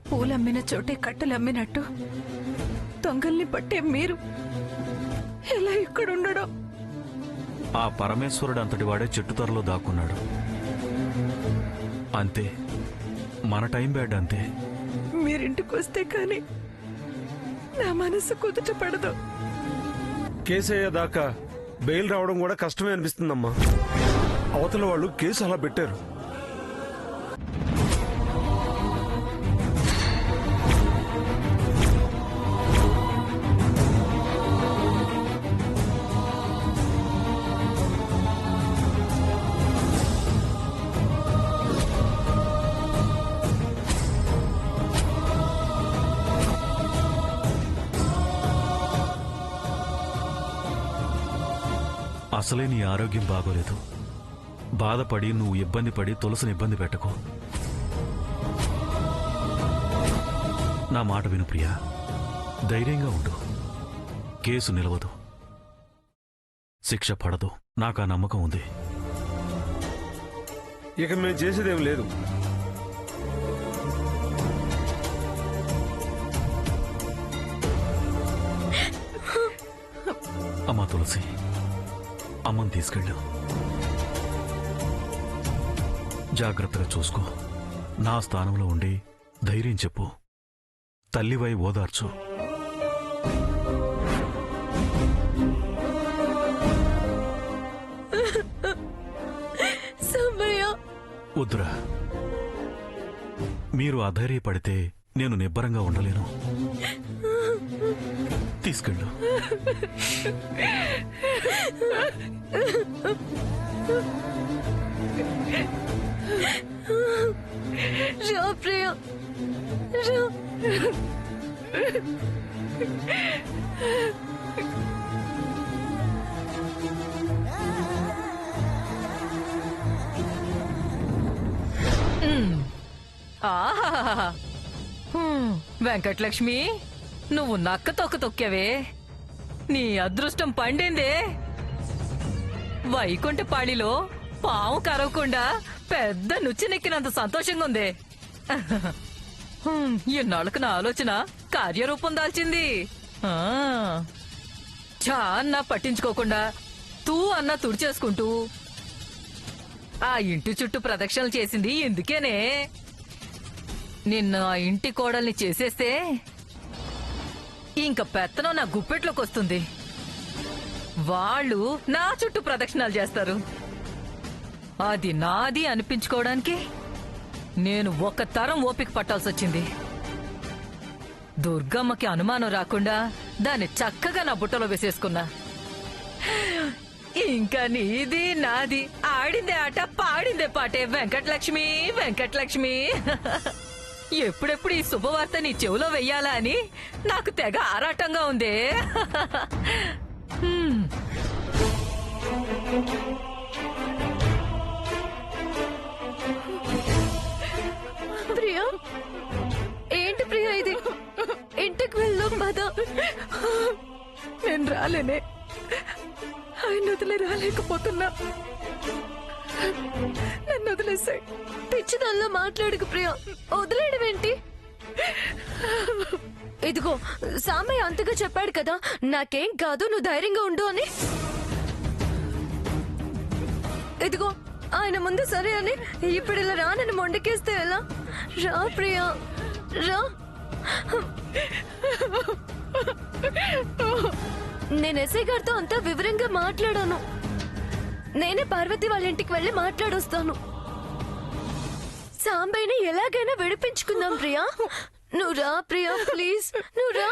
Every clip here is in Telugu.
పూలమ్మిన చోటే కట్టెలమ్మినట్టు దొంగల్ని పట్టే మీరు ఎలా ఇక్కడుండడం? ఆ పరమేశ్వరుడు అంతటి వాడే చెట్టు త్వరలో దాక్కున్నాడు. అంతే, మన టైం బ్యాడ్ అంతే. మీరింటికి వస్తే కానీ నా మనసు కుదుట పడదు. కేసయ్య దాకా బెయిల్ రావడం కూడా కష్టమే అనిపిస్తుందమ్మా. అవతల వాళ్ళు కేసు అలా పెట్టారు. అసలే నీ ఆరోగ్యం బాగోలేదు. బాధపడి నువ్వు ఇబ్బంది పడి తులసిని ఇబ్బంది పెట్టకు. నా మాట విను ప్రియా, ధైర్యంగా ఉండు. కేసు నిలవదు, శిక్ష పడదు. నాకు ఆ నమ్మకం ఉంది. ఇక మేము చేసేదేం లేదు. అమ్మా తులసి, అమ్మని తీసుకెళ్ళు. జాగ్రత్తగా చూసుకో. నా స్థానంలో ఉండి ధైర్యం చెప్పు. తల్లివై ఓదార్చు. వద్దురా, మీరు అధైర్యపడితే నేను నిబ్బరంగా ఉండలేను. తీసుకెళ్ళు. రా ప్రియా, రా. వెంకటలక్ష్మి, నువ్వు నక్క తొక్కవే. నీ అదృష్టం పండిందే. వైకుంఠపాళిలో పాము కరవకుండా పెద్ద నుచ్చినెక్కినంత సంతోషంగా ఉంది. ఇన్నాళ్ళకు నా ఆలోచన కార్యరూపం దాల్చింది. చా అన్నా పట్టించుకోకుండా తూ అన్నా తుడిచేసుకుంటూ ఆ ఇంటి చుట్టూ ప్రదక్షిణలు చేసింది ఎందుకేనే. నిన్న ఆ ఇంటి కోడల్ని చేసేస్తే ఇంక పెత్తనం నా గుప్పెట్లోకి వస్తుంది. వాళ్ళు నా చుట్టూ ప్రదక్షిణాలు చేస్తారు. అది నాది అనిపించుకోవడానికి నేను ఒక తరం ఓపిక పట్టాల్సి వచ్చింది. దుర్గమ్మకి అనుమానం రాకుండా దాన్ని చక్కగా నా బుట్టలో వేసేసుకున్నా. ఇంకా నీది నాది ఆడిందే ఆట, పాడిందే పాటే. వెంకటలక్ష్మి, వెంకటలక్ష్మి, ఎప్పుడెప్పుడు ఈ శుభవార్త నీ చెవులో వెయ్యాలా అని నాకు తెగ ఆరాటంగా ఉందే. ప్రియా, ఏంటి ప్రియా ఇది? ఇంటికి వెళ్దాం పద. నేను రాలేనే, ఆయన వదిలే రాలేకపోతున్నా. నన్ను వదిలేసాయి. పిచ్చిదాల్లో మాట్లాడుకు ప్రియా. వదిలేయడం ఏంటి? ఇదిగో సామయ్య అంతగా చెప్పాడు కదా, నాకేం కాదు, నువ్వు ధైర్యంగా ఉండు అని. ఇదిగో ఆయన ముందు సరే అని ఇప్పుడు ఇలా రా నన్ను మొండకేస్తే ఎలా? రా ప్రియా, రా. నేను ఎస్ఐ గారితో అంతా వివరంగా మాట్లాడాను. నేనే పార్వతి వాళ్ళ ఇంటికి వెళ్ళి మాట్లాడొస్తాను. సాంబయ్యని ఎలాగైనా విడిపించుకుందాం ప్రియా. నువ్వు రా ప్రియా, ప్లీజ్ నువ్వు రా.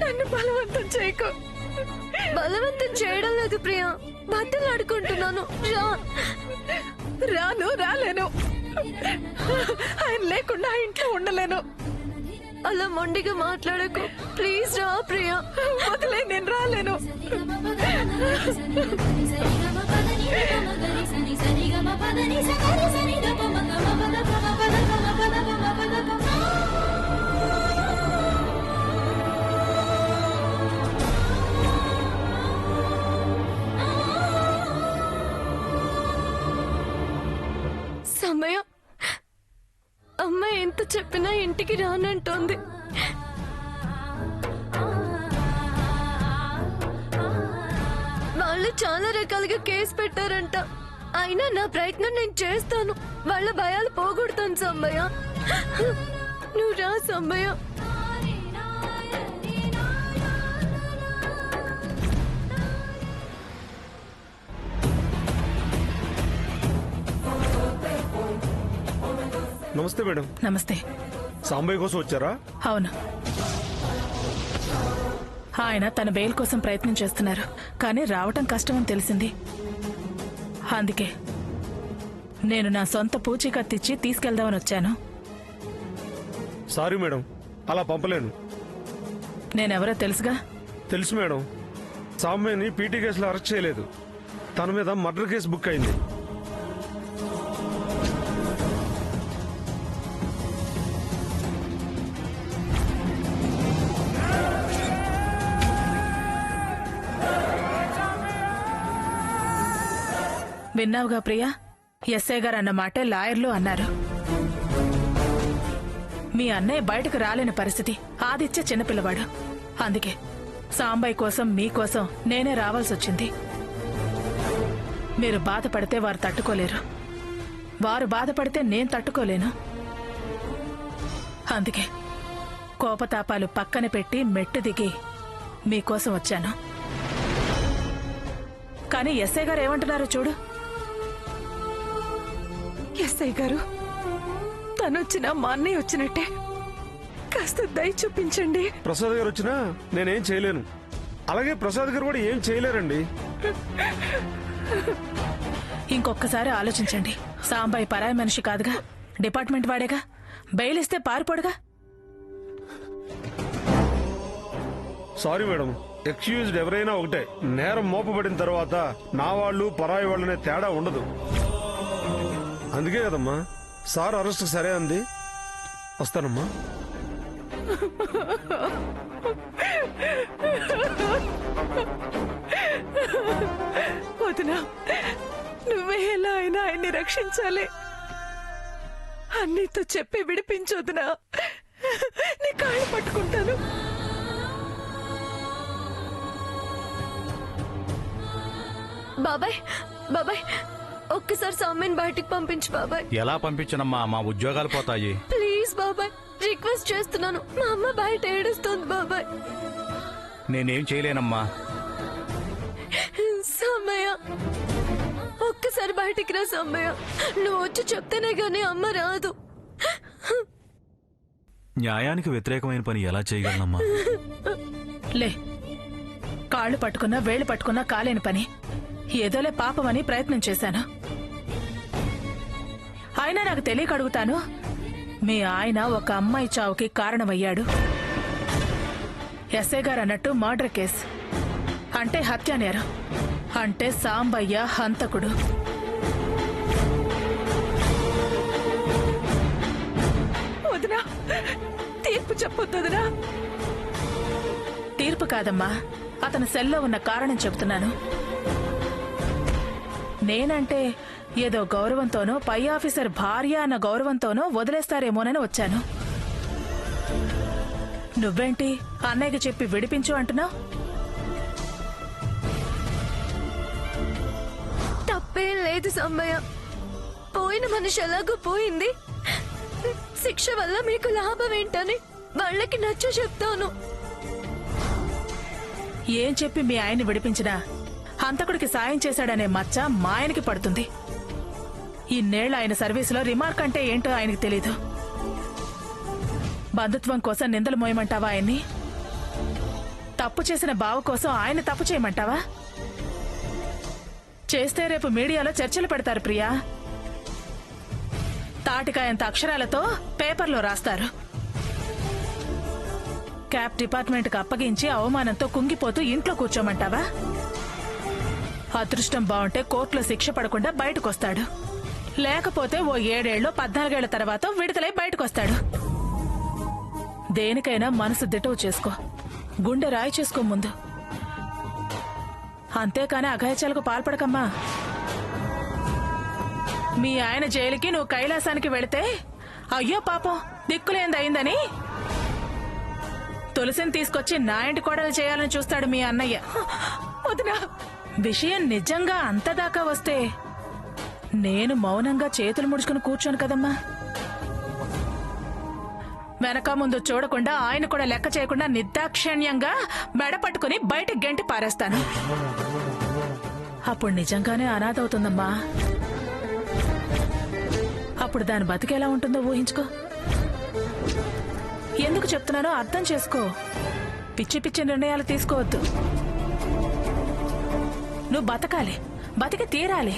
నన్ను బలవంతం చేయకు. బలవంతం చేయడం లేదు ప్రియా, బట్టలాడుకుంటున్నాను. రా. రాను, రాలేను. ఆయన లేకుండా ఇంట్లో ఉండలేను. అలా మొండిగా మాట్లాడకు ప్లీజ్. రా ప్రియా, వదిలే, నేను రాలేను. సమయం అమ్మ ఎంత చెప్పినా ఇంటికి రానంటోంది. వాళ్ళు చాలా రకాలుగా కేసు పెట్టారంట. అయినా నా ప్రయత్నం నేను చేస్తాను. వాళ్ళ భయాలు పోగొడతాను సమ్మయ్య. నువ్వు రా సమ్మయ్య. నమస్తే మేడం. నమస్తే. సాంబయ్య కోసం వచ్చారా? అవును, ఆయన తన బెయిల్ కోసం ప్రయత్నం చేస్తున్నారు, కానీ రావటం కష్టమని తెలిసింది. అందుకే నేను నా సొంత పూచీకత్తిచ్చి తీసుకెళ్దామని వచ్చాను. సారీ మేడం, అలా పంపలేను. నేనెవరో తెలుసుగా? తెలుసు మేడం. సాంబయ్యని పీటీ కేసులో అరెస్ట్ చేయలేదు. తన మీద మర్డర్ కేసు బుక్ అయింది. విన్నావుగా ప్రియా, ఎస్ఐ గారు అన్న మాటే లాయర్లు అన్నారు. మీ అన్నయ్య బయటకు రాలేని పరిస్థితి. ఆదిత్య చిన్నపిల్లవాడు. అందుకే సాంబయ్య కోసం మీకోసం నేనే రావాల్సి వచ్చింది. మీరు బాధపడితే వారు తట్టుకోలేరు, వారు బాధపడితే నేను తట్టుకోలేను. అందుకే కోపతాపాలు పక్కన పెట్టి మెట్టు దిగి మీకోసం వచ్చాను. కానీ ఎస్ఐ గారు ఏమంటున్నారో చూడు. ఎస్ఐ గారు, తనొచ్చినా మా అన్నయ్య వచ్చినట్టే. కాస్త దయ చూపించండి. ప్రసాద్ గారు వచ్చినా నేనేం చేయలేను. అలాగే ప్రసాద్ గారు కూడా ఏం చేయలేరండి. ఇంకొకసారి ఆలోచించండి. సాంబయ్య పరాయి మనిషి కాదుగా, డిపార్ట్మెంట్ వాడేగా. బెయిల్ ఇస్తే పారిపోడుగా. సారీ మేడం, ఎక్స్క్యూజ్డ్ ఎవరైనా ఒకటే. నేరం మోపబడిన తర్వాత నా వాళ్ళు పరాయి వాళ్ళనే తేడా ఉండదు. అందుకే కదమ్మా సార్ అరెస్ట్ సరే అంది. వస్తానమ్మా. వదినా, నువ్వే ఎలా అయినా ఆయన్ని రక్షించాలి. అన్నీతో చెప్పి విడిపించొద్దునా. నీ కాళ్ళు పట్టుకుంటాను. బాబాయ్ బాబాయ్, ఒక్కసారి సౌమ్యని బయటికి పంపించు బాబాయ్. ఎలా పంపించనమ్మా, మా ఉద్యోగాలు పోతాయి. ప్లీజ్ బాబాయ్, రిక్వెస్ట్ చేస్తున్నాను. మా అమ్మ బయట ఏడుస్తుంది బాబాయ్. నేనేం చేయలేనమ్మా. సమ్మయ్య, ఒక్కసారి బయటికి రా సమ్మయ్య. నువ్వు వచ్చి చెప్తేనే గానీ అమ్మ రాదు. న్యాయానికి వ్యతిరేకమైన పని ఎలా చేయగలనమ్మా? లే, కాళ్ళు పట్టుకున్నా వేళ్లు పట్టుకున్నా కాలేని పని. ఏదోలే పాపమని ప్రయత్నం చేశాను. అయినా నాకు తెలియక అడుగుతాను, మీ ఆయన ఒక అమ్మాయి చావుకి కారణమయ్యాడు. ఎస్ఐ గారు అన్నట్టు మర్డర్ కేసు అంటే హత్యా నేరం, అంటే సాంబయ్య హంతకుడు. వదినా, తీర్పు చెప్పొద్దు వదినా. తీర్పు కాదమ్మా, అతను సెల్లో ఉన్న కారణం చెబుతున్నాను. నేనంటే ఏదో గౌరవంతోనో పై ఆఫీసర్ భార్య అన్న గౌరవంతోనో వదిలేస్తారేమోనని వచ్చాను. నువ్వేంటి అన్నయ్యకి చెప్పి విడిపించు అంటున్నావు? తప్పేం లేదు సమ్మయ్య. పోయిన మనిషి ఎలాగో పోయింది. శిక్ష వల్ల మీకు లాభం ఏంటని వాళ్ళకి నచ్చ చెప్తాను. ఏం చెప్పి మీ ఆయన్ని విడిపించినా హంతకుడికి సాయం చేశాడనే మచ్చ మా ఆయనకి పడుతుంది. ఇన్నేళ్ల ఆయన సర్వీసులో రిమార్క్ అంటే ఏంటో ఆయనకి తెలీదు. బంధుత్వం కోసం నిందలు మోయమంటావా ఆయన్ని? తప్పు చేసిన బావ కోసం ఆయన తప్పు చేయమంటావా? చేస్తే రేపు మీడియాలో చర్చలు పెడతారు ప్రియా. తాటికాయంత అక్షరాలతో పేపర్లో రాస్తారు. క్యాప్ డిపార్ట్మెంట్కి అప్పగించి అవమానంతో కుంగిపోతూ ఇంట్లో కూర్చోమంటావా? అదృష్టం బాగుంటే కోర్టులో శిక్ష పడకుండా బయటకొస్తాడు. లేకపోతే ఓ 7 ఏళ్ళు 14 ఏళ్ల తర్వాత విడుదలై బయటకొస్తాడు. దేనికైనా మనసు దిటవు చేసుకో, గుండె రాయి చేసుకో ముందు. అంతేకాని అఘాయిత్యాలకు పాల్పడకమ్మా. మీ ఆయన జైలుకి నువ్వు కైలాసానికి వెళితే అయ్యో పాపం దిక్కులేంది అయిందని తులసిని తీసుకొచ్చి నా ఇంటి కోడలు చేయాలని చూస్తాడు మీ అన్నయ్య. వదినా, విషయం నిజంగా అంతదాకా వస్తే నేను మౌనంగా చేతులు ముడుచుకుని కూర్చోను కదమ్మా. వెనక ముందు చూడకుండా ఆయన కూడా లెక్క చేయకుండా నిర్దాక్షిణ్యంగా మెడ పట్టుకుని బయటికి గెంటి పారేస్తాను. అప్పుడు నిజంగానే అనాథ అవుతుందమ్మా. అప్పుడు దాని బతికేలా ఉంటుందో ఊహించుకో. ఎందుకు చెప్తున్నానో అర్థం చేసుకో. పిచ్చి పిచ్చి నిర్ణయాలు తీసుకోవద్దు. నువ్వు బతకాలి, బతికి తీరాలి.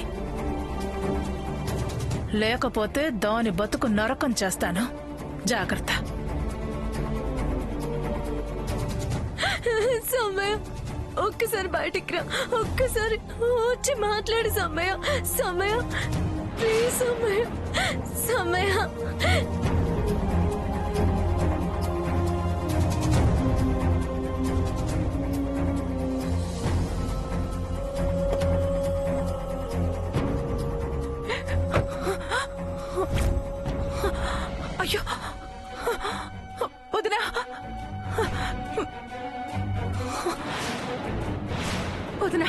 లేకపోతే దాని బతుకు నరకం చేస్తాను. జాగ్రత్త. సమ్మయ్య, ఒక్కసారి బయటికి రా. ఒక్కసారి వచ్చి మాట్లాడు సమ్మయ్య. సమ్మయ్య ప్లీజ్ సమ్మయ్య. సమ్మయ్య అయ్యో వదినా, వదినా,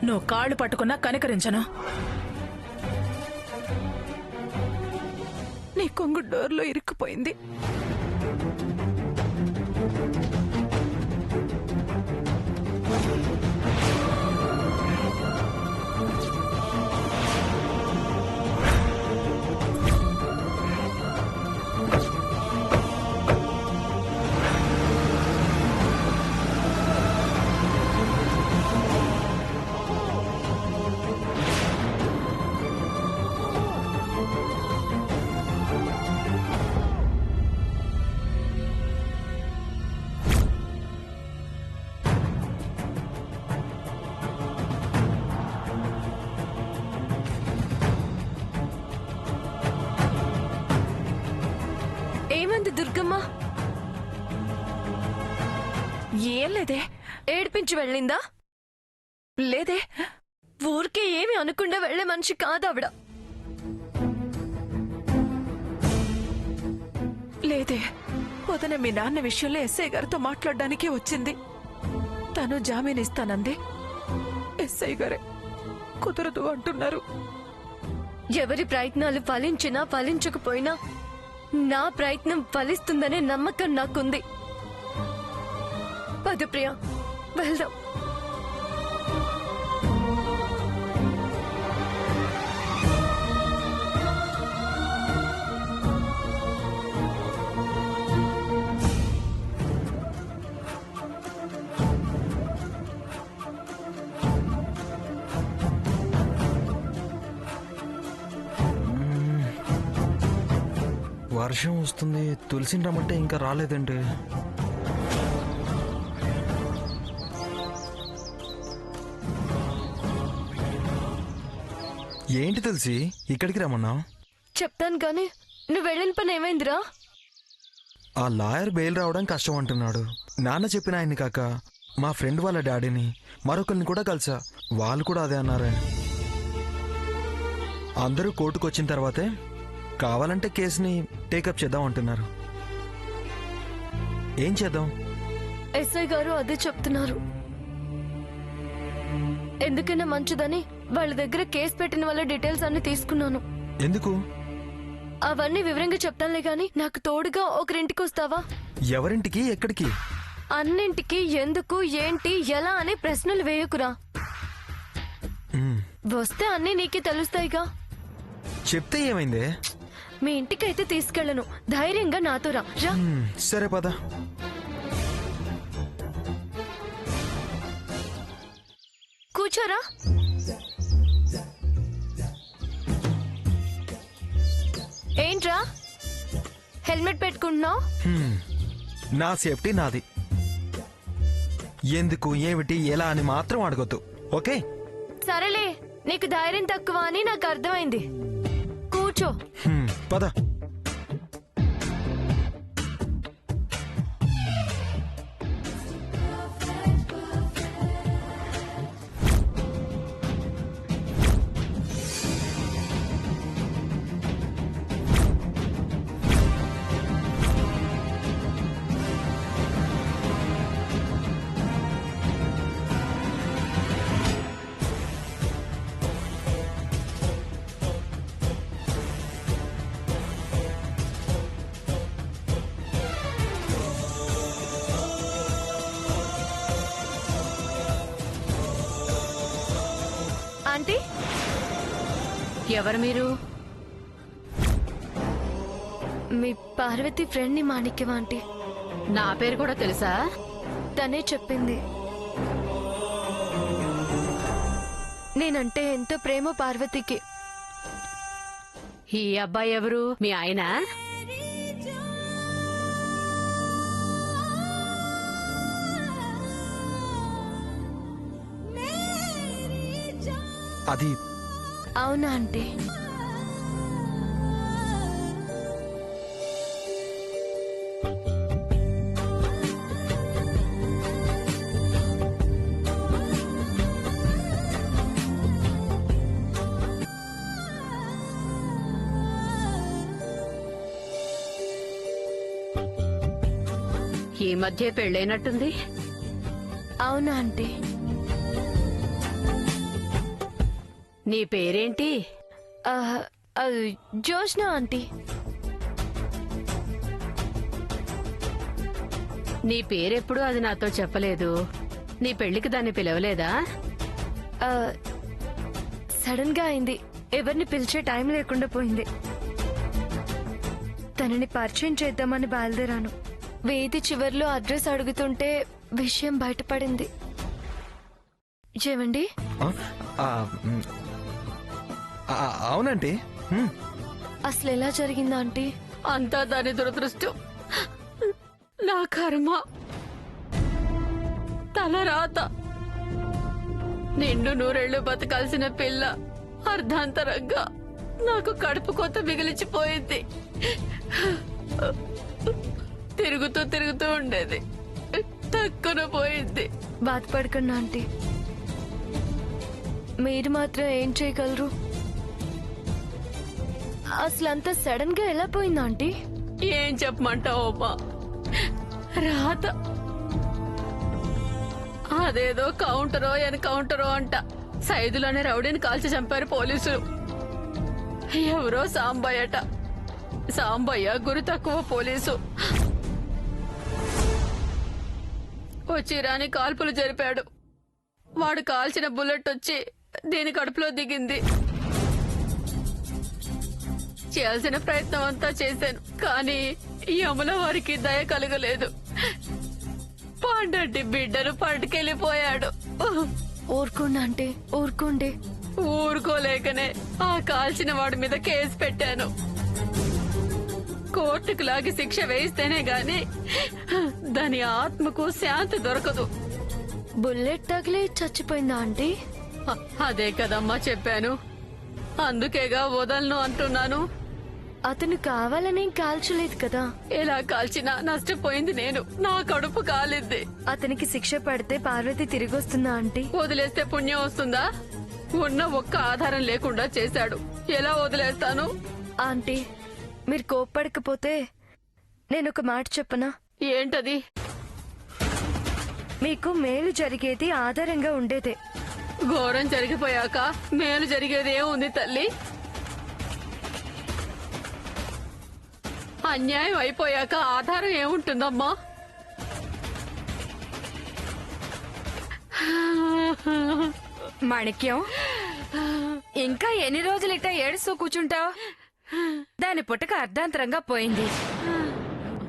నువ్వు కాళ్ళు పట్టుకున్నా కనికరించను. నీ కొంగు డోర్లో ఇరుక్కుపోయింది. ఏమంది దుర్గమ్మ? ఏం లేదే. ఏడిపించి వెళ్ళిందా? లేదే. ఊరికే ఏమి అనకుండా వెళ్లే మనిషి కాదావిడ. లేదే, వదిన మీ నాన్న విషయంలో ఎస్ఐ గారితో మాట్లాడడానికే వచ్చింది. తను జామీన్ ఇస్తానంది. ఎస్ఐ గారే కుదరదు అంటున్నారు. ఎవరి ప్రయత్నాలు ఫలించినా ఫలించకపోయినా నా ప్రయత్నం ఫలిస్తుందనే నమ్మకం నాకుంది. పద ప్రియా, వెళ్దాం. వర్షం వస్తుంది. తులసిని రమ్మంటే ఇంకా రాలేదండి. ఏంటి తులసి ఇక్కడికి రమ్మన్నావు? చెప్తాను కానీ నువ్వు వెళ్ళిన పని ఏమైందిరా? ఆ లాయర్ బెయిల్ రావడం కష్టం అంటున్నాడు. నాన్న చెప్పిన ఆయన్ని కాక మా ఫ్రెండ్ వాళ్ళ డాడీని మరొకరిని కూడా కలిసా. వాళ్ళు కూడా అదే అన్నారే. అందరూ కోర్టుకు వచ్చిన తర్వాతే కావాలంటే కేసుని టేకప్ చేద్దాం అంటున్నారు. ఏం చేద్దాం? ఎస్ఐ గారు అదే చెప్తున్నారు. ఎందుకైనా మంచిదని వాళ్ళ దగ్గర కేసు పెట్టిన వాళ్ళ డీటెయిల్స్ అన్ని తీసుకున్నాను. ఎందుకు? అవన్నీ వివరంగా చెప్తానులే గాని నాకు తోడుగా ఒకరింటికి వస్తావా? ఎవరింటికి? ఎక్కడికి? అన్నింటికి ఎందుకు, ఏంటి, ఎలా అనే ప్రశ్నలు వేయకురా. వస్తే అన్నీ నీకే తెలుస్తాయిగా. చెప్తే ఏమైందే? మీ ఇంటికైతే తీసుకెళ్లను. ధైర్యంగా నాతో రా. సరే పద. కూర్చోరా. ఏంట్రా హెల్మెట్ పెట్టుకుంటున్నావు? నా సేఫ్టీ నాది. ఎందుకు, ఏమిటి, ఎలా అని మాత్రం అడగొద్దు. ఓకే? సరేలే, నీకు ధైర్యం తక్కువ అని నాకు అర్థమైంది. కూర్చో. పద. ఎవరు మీరు? మీ పార్వతి ఫ్రెండ్ ని మాణిక్యం ఆంటీ. నా పేరు కూడా తెలుసా? తనే చెప్పింది. నేనంటే ఎంతో ప్రేమ పార్వతికి. ఈ అబ్బాయి ఎవరు? మీ ఆయన? అది అవునా ఆంటీ? ఈ మధ్య పెళ్ళైనట్టుంది. అవునా ఆంటీ? నీ పేరేంటి? ఆ, ఆ, జోష్న ఆంటీ. నీ పేరెప్పుడు అది నాతో చెప్పలేదు. నీ పెళ్లికి దాన్ని పిలవలేదా? ఆ, సడన్ గా అయింది. ఎవరిని పిలిచే టైం లేకుండా పోయింది. తనని పరిచయం చేద్దామని బయలుదేరాను. వీధి చివర్లో అడ్రస్ అడుగుతుంటే విషయం బయటపడింది. ఏమండి? ఆ, ఆ, మ్, ఆ, అవునంటే అసలు ఎలా జరిగిందా ఆంటీ? అంతా దాని దురదృష్టం. నా కర్మ, తల రాత. నిండు నూరేళ్లు బతకాల్సిన పిల్ల అర్ధాంతరంగా నాకు కడుపు కొత్త మిగిలిచిపోయింది. తిరుగుతూ తిరుగుతూ ఉండేది, తక్కువ పోయింది. బాధపడకండి ఆంటీ. మీరు మాత్రం ఏం చేయగలరు? అసలు అంత సడన్ గా ఎలా పోయింది ఆంటీ? ఏం చెప్పమంటావు అమ్మా, రాత. అదేదో కౌంటరో ఎన్కౌంటరో అంట. సైదులోనే రౌడీని కాల్చి చంపారు పోలీసులు. ఎవరో సాంబయ్యట. సాంబయ్య గురి తక్కువ పోలీసు. వచ్చి రాని కాల్పులు జరిపాడు. వాడు కాల్చిన బుల్లెట్ వచ్చి దీని కడుపులో దిగింది. చేయాల్సిన ప్రయత్నం అంతా చేశాను, కానీ యముల వారికి దయ కలగలేదు. పండంటి బిడ్డను పట్టుకెళ్లిపోయాడు. ఊరుకోండి ఆంటీ, ఊరుకోండి. ఊరుకోలేకనే ఆ కాల్చిన వాడి మీద కేసు పెట్టాను. కోర్టుకు లాగి శిక్ష వేయిస్తేనే గాని దాని ఆత్మకు శాంతి దొరకదు. బుల్లెట్ తగిలి చచ్చిపోయిందా ఆంటీ? అదే కదమ్మా చెప్పాను. అందుకేగా వదలను అంటున్నాను. అతను కావాలని కాల్చలేదు కదా. ఎలా కాల్చినా నష్టపోయింది నేను. నా కడుపు కాలిద్ది. అతనికి శిక్ష పడితే పార్వతి తిరిగి వస్తుందా ఆంటీ? వదిలేస్తే పుణ్యం వస్తుందా? ఉన్న ఒక్క ఆధారం లేకుండా చేశాడు. ఎలా వదిలేస్తాను? ఆంటీ, మీరు కోప్పడకపోతే నేను ఒక మాట చెప్పనా? ఏంటది? మీకు మేలు జరిగేది ఆధారంగా ఉండేదే. ఘోరం జరిగిపోయాక మేలు జరిగేది ఏముంది తల్లి? అన్యాయం అయిపోయాక ఆధారం ఏముంటుందమ్మా? మాణిక్యం, ఇంకా ఎన్ని రోజులు ఇట్టా ఏడుస్తూ కూర్చుంటావు? దాని పుట్టక అర్ధాంతరంగా పోయింది.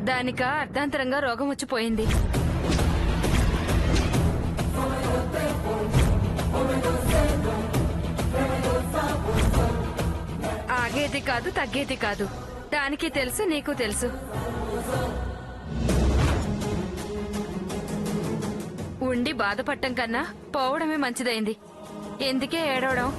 దానిక అర్ధాంతరంగా రోగం వచ్చిపోయింది. ఆగేది కాదు, తగ్గేది కాదు. దానికి తెలుసు, నీకు తెలుసు. ఉండి బాధపడటం కన్నా పోవడమే మంచిదైంది. ఎందుకే ఏడవడం?